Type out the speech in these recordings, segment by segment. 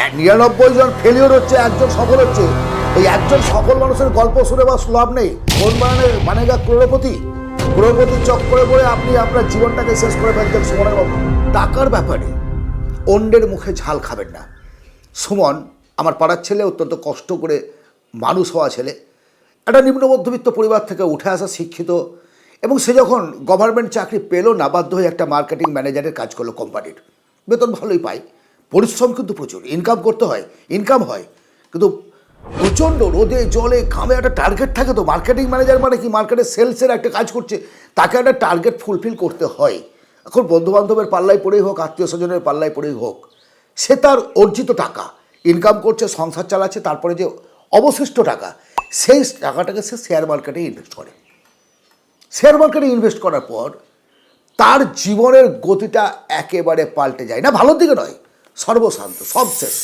99 জন failure হচ্ছে, একজন সফল হচ্ছে। ওই একজন সফল মানুষের গল্প শুনে বা লাভ নেই। কোন মানেগা ক্রোড়পতির চক্করে পড়ে আপনি আপনার জীবনটাকে শেষ করে ফেলছেন সুমনের মতো। টাকার ব্যাপারে অন্যের মুখে ঝাল খাবেন না। সুমন আমার পাড়ার ছেলে, অত্যন্ত কষ্ট করে মানুষ হওয়া ছেলে, একটা নিম্ন মধ্যবিত্ত পরিবার থেকে উঠে আসা শিক্ষিত, এবং সে যখন গভর্নমেন্ট চাকরি পেল না, বাধ্য হয়ে একটা মার্কেটিং ম্যানেজারের কাজ করলো কোম্পানির। বেতন ভালোই পায়, পরিশ্রম কিন্তু প্রচুর, ইনকাম করতে হয়, ইনকাম হয়, কিন্তু প্রচণ্ড রোদে জলে ঘামে একটা টার্গেট থাকে। তো মার্কেটিং ম্যানেজার মানে কি, মার্কেটে সেলসের একটা কাজ করছে, তাকে একটা টার্গেট ফুলফিল করতে হয়। এখন বন্ধুবান্ধবের পাল্লায় পড়েই হোক, আত্মীয় স্বজনের পাল্লায় পড়েই হোক, সে তার অর্জিত টাকা ইনকাম করছে, সংসার চালাচ্ছে, তারপরে যে অবশিষ্ট টাকা, সেই টাকাটাকে সে শেয়ার মার্কেটে ইনভেস্ট করে। শেয়ার মার্কেটে ইনভেস্ট করার পর তার জীবনের গতিটা একেবারে পাল্টে যায়, না ভালোর দিকে নয়, সর্বশান্ত, সব শেষ।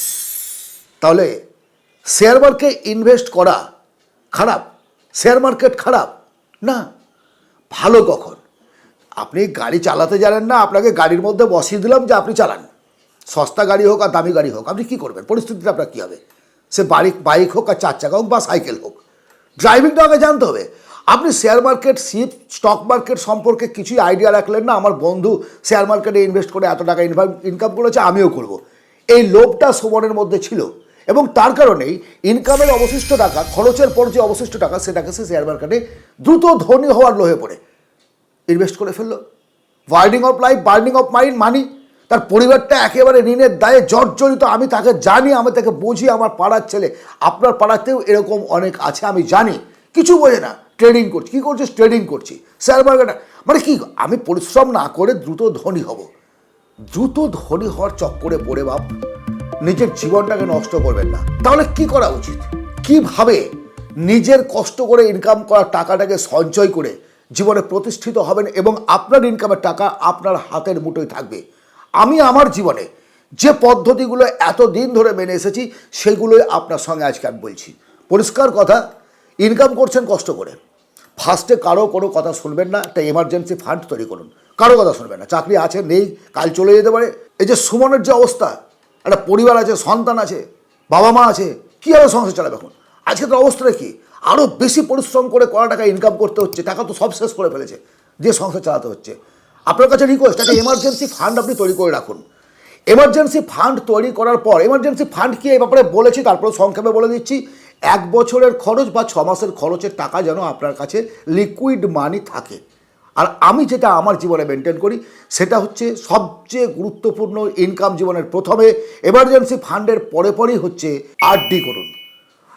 তাহলে শেয়ার মার্কেটে ইনভেস্ট করা খারাপ? শেয়ার মার্কেট খারাপ না। ভালো কখন? আপনি গাড়ি চালাতে জানেন না, আপনাকে গাড়ির মধ্যে বসিয়ে দিলাম যে আপনি চালান, সস্তা গাড়ি হোক আর দামি গাড়ি হোক, আপনি কী করবেন? পরিস্থিতিটা আপনার কী হবে? সে বাইক হোক আর 4 চাকা হোক বা সাইকেল হোক, ড্রাইভিংটা আগে জানতে হবে। আপনি শেয়ার মার্কেট, স্টক মার্কেট সম্পর্কে কিছুই আইডিয়া রাখলেন না। আমার বন্ধু শেয়ার মার্কেটে ইনভেস্ট করে এত টাকা ইনকাম করেছে, আমিও করব, এই লোভটা সুমনের মধ্যে ছিল, এবং তার কারণেই ইনকামের অবশিষ্ট টাকা, খরচের পর যে অবশিষ্ট টাকা, সেটাকে সে শেয়ার মার্কেটে দ্রুত ধনী হওয়ার লোহে পড়ে ইনভেস্ট করে ফেললো। Burning of life, burning of money. তার পরিবারটা একেবারে ঋণের দায়ে জর্জরিত। আমি তাকে জানি, আমি তাকে বুঝি, আমার পাড়ার ছেলে, আপনার পাড়াতেও এরকম অনেক আছে, আমি জানি, কিছু বোঝে না, ট্রেডিং করছি। কী করছিস? ট্রেডিং করছি, শেয়ার মার্কেটে। মানে কি, আমি পরিশ্রম না করে দ্রুত ধনী হব। দ্রুত ধনী হওয়ার চক্করে পড়ে বাপ নিজের জীবনটাকে নষ্ট করবেন না। তাহলে কি করা উচিত? কিভাবে নিজের কষ্ট করে ইনকাম করা টাকাটাকে সঞ্চয় করে জীবনে প্রতিষ্ঠিত হবেন এবং আপনার ইনকামের টাকা আপনার হাতের মুঠোয় থাকবে? আমি আমার জীবনে যে পদ্ধতিগুলো এতদিন ধরে মেনে এসেছি, সেগুলোই আপনার সঙ্গে আজকে আমি বলছি। পরিষ্কার কথা, ইনকাম করছেন কষ্ট করে, ফার্স্টে কারো কোনো কথা শুনবেন না। একটা এমার্জেন্সি ফান্ড তৈরি করুন, কারো কথা শুনবেন না। চাকরি আছে, নেই, কাল চলে যেতে পারে। এই যে সুমনের যে অবস্থা, একটা পরিবার আছে, সন্তান আছে, বাবা মা আছে, কীভাবে সংসার চালাবে এখন? আজকে তো অবস্থাটা কি, আরও বেশি পরিশ্রম করে করা টাকা ইনকাম করতে হচ্ছে, টাকা তো সব শেষ করে ফেলেছে, দিয়ে সংসার চালাতে হচ্ছে। আপনার কাছে রিকোয়েস্ট, একটা এমার্জেন্সি ফান্ড আপনি তৈরি করে রাখুন। এমার্জেন্সি ফান্ড তৈরি করার পর, এমার্জেন্সি ফান্ড কি এই ব্যাপারে বলেছি, তারপরে সংক্ষেপে বলে দিচ্ছি। 1 বছরের খরচ বা 6 মাসের খরচের টাকা যেন আপনার কাছে লিকুইড মানি থাকে। আর আমি যেটা আমার জীবনে মেনটেন করি, সেটা হচ্ছে সবচেয়ে গুরুত্বপূর্ণ। ইনকাম জীবনের প্রথমে, এমার্জেন্সি ফান্ডের পরেই হচ্ছে আরডি করুন।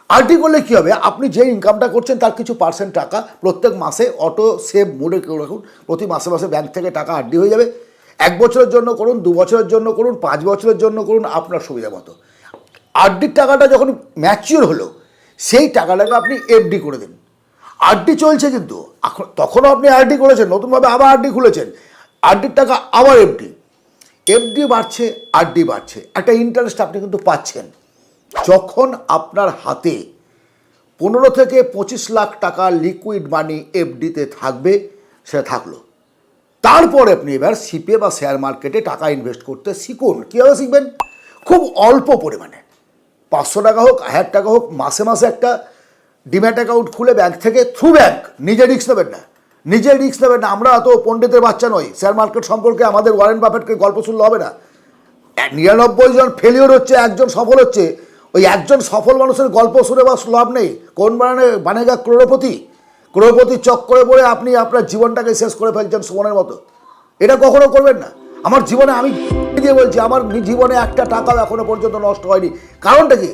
আরডি করলে কী হবে, আপনি যে ইনকামটা করছেন তার কিছু পার্সেন্ট টাকা প্রত্যেক মাসে অটো সেভ মোডে রাখুন। প্রতি মাসে মাসে ব্যাংক থেকে টাকা আরডি হয়ে যাবে। 1 বছরের জন্য করুন, 2 বছরের জন্য করুন, 5 বছরের জন্য করুন, আপনার সুবিধা মতো। আরডির টাকাটা যখন ম্যাচিওর হলো, সেই টাকাটাকে আপনি এফডি করে দিন। আরডি চলছে কিন্তু, তখনও আপনি আরডি করেছেন, নতুনভাবে আবার আরডি খুলেছেন, আরডির টাকা আবার এফডি বাড়ছে, আরডি বাড়ছে, একটা ইন্টারেস্ট আপনি কিন্তু পাচ্ছেন। যখন আপনার হাতে 15 থেকে 25 লাখ টাকা লিকুইড মানি এফডিতে থাকবে, সেটা থাকলো। তারপরে আপনি এবার সিপে বা শেয়ার মার্কেটে টাকা ইনভেস্ট করতে শিখুন। কীভাবে শিখবেন? খুব অল্প পরিমাণে, 500 টাকা হোক, 1000 টাকা হোক, মাসে মাসে একটা ডিম্যাট অ্যাকাউন্ট খুলে ব্যাংক থেকে, থ্রু ব্যাংক, নিজে রিস্ক নেবেন না, আমরা তো পণ্ডিতের বাচ্চা নই। শেয়ার মার্কেট সম্পর্কে আমাদের ওয়ারেন বাফেটকে গল্প শুনলে হবে না। 99 জন ফেলিওর হচ্ছে, একজন সফল হচ্ছে। ওই একজন সফল মানুষের গল্প শুনে বা লাভ নেই। কোন বানেগা ক্রোড়পতির চক্করে পড়ে আপনি আপনার জীবনটাকে শেষ করে ফেলছেন সুমনের মতো। এটা কখনো করবেন না। আমার জীবনে, আমি দিয়ে বলছি, আমার জীবনে একটা টাকাও এখনো পর্যন্ত নষ্ট হয়নি। কারণটা কি?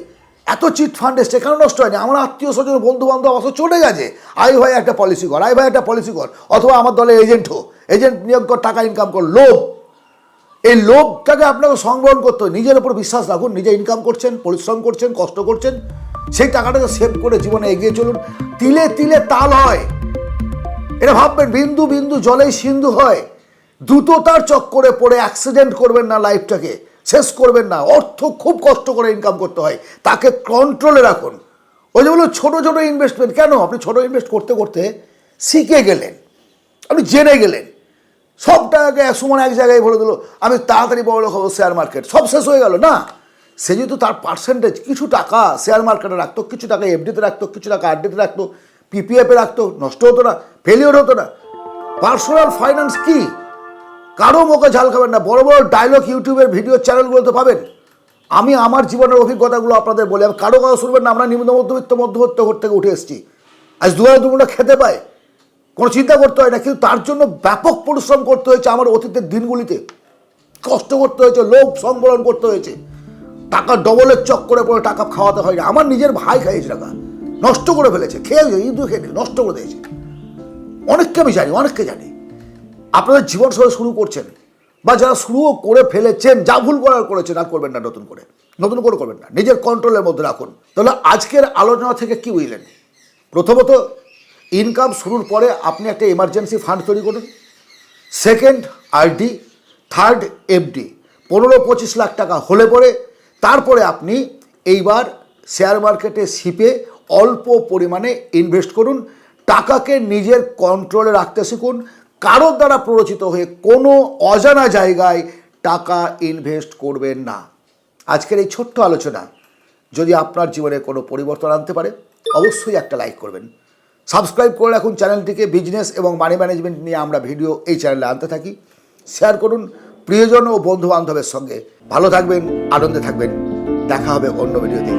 এত চিট ফান্ড এসছে, কেন নষ্ট হয়নি? আমার আত্মীয় স্বজন, বন্ধু বান্ধব অবশ্য চলে গেছে, আই ভাই একটা পলিসি কর, অথবা আমার দলে এজেন্ট নিয়োগ কর, টাকা ইনকাম কর। লোভ, এই লোভটাকে আপনাকে সংগ্রহণ করতে হয়। নিজের উপর বিশ্বাস রাখুন, নিজে ইনকাম করছেন, পরিশ্রম করছেন, কষ্ট করছেন, সেই টাকাটাকে সেভ করে জীবনে এগিয়ে চলুন। তিলে তিলে তাল হয়, এটা ভাববেন। বিন্দু বিন্দু জলেই সিন্ধু হয়। দ্রুততার চক্করে পড়ে অ্যাক্সিডেন্ট করবেন না, লাইফটাকে শেষ করবেন না। অর্থ খুব কষ্ট করে ইনকাম করতে হয়, তাকে কন্ট্রোলে রাখুন। ওই যে বলুন, ছোটো ছোটো ইনভেস্টমেন্ট কেন? আপনি ছোটো ইনভেস্ট করতে করতে শিখে গেলেন, আপনি জেনে গেলেন, সব টাকাকে সুমন এক জায়গায় ভরে দিল, আমি তাড়াতাড়ি বড় লোক হবো, শেয়ার মার্কেট সব শেষ হয়ে গেল। না, সে যেহেতু তার পার্সেন্টেজ কিছু টাকা শেয়ার মার্কেটে রাখতো, কিছু টাকা এফডিতে রাখতো, কিছু টাকা আরডিতে রাখতো, পিপিএফে রাখতো, নষ্ট হতো না, ফেলিওর হতো না। পার্সোনাল ফাইন্যান্স কি? কারো মুখে ঝাল খাবেন না। বড় বড় ডায়লগ ইউটিউবের ভিডিও চ্যানেলগুলোতে পাবেন। আমি আমার জীবনের অভিজ্ঞতাগুলো আপনাদের বলি। আমি কারো কথা শুনবেন না। আমরা নিম্ন মধ্যবিত্ত ঘর থেকে উঠে এসেছি। আজ দুপুরটা খেতে পায়, কোনো চিন্তা করতে হয় না। কিন্তু তার জন্য ব্যাপক পরিশ্রম করতে হয়েছে। আমার অতীতের দিনগুলিতে কষ্ট করতে হয়েছে, লোভ সংবরণ করতে হয়েছে, টাকা ডবলের চক্করে পড়ে টাকা খাওয়াতে হয় না। আমার নিজের ভাই খাইয়েছে টাকা, নষ্ট করে ফেলেছে, খেয়েছে, ইঁদুর খেয়ে নষ্ট করে দিয়েছে। অনেককে আমি জানি, অনেককে জানি। আপনাদের জীবন সঙ্গে শুরু করছেন বা যারা শুরুও করে ফেলেছেন, যা ভুল করার করেছেন, আর করবেন না। নতুন করে করবেন না। নিজের কন্ট্রোলের মধ্যে রাখুন। তাহলে আজকের আলোচনা থেকে কি বুঝলেন? প্রথমত, ইনকাম শুরুর পরে আপনি একটা এমার্জেন্সি ফান্ড তৈরি করুন। Second, RD. Third, FD. 15-25 lakh টাকা হলে পরে তারপরে আপনি এইবার শেয়ার মার্কেটে শিপে অল্প পরিমাণে ইনভেস্ট করুন। টাকাকে নিজের কন্ট্রোলে রাখতে শিখুন। কারোর দ্বারা প্ররোচিত হয়ে কোনো অজানা জায়গায় টাকা ইনভেস্ট করবেন না। আজকের এই ছোট্ট আলোচনা যদি আপনার জীবনে কোনো পরিবর্তন আনতে পারে, অবশ্যই একটা লাইক করবেন। সাবস্ক্রাইব করে রাখুন চ্যানেলটিকে। বিজনেস এবং মানি ম্যানেজমেন্ট নিয়ে আমরা ভিডিও এই চ্যানেলে আনতে থাকি। শেয়ার করুন প্রিয়জন ও বন্ধু বান্ধবের সঙ্গে। ভালো থাকবেন, আনন্দে থাকবেন। দেখা হবে অন্য ভিডিওতে।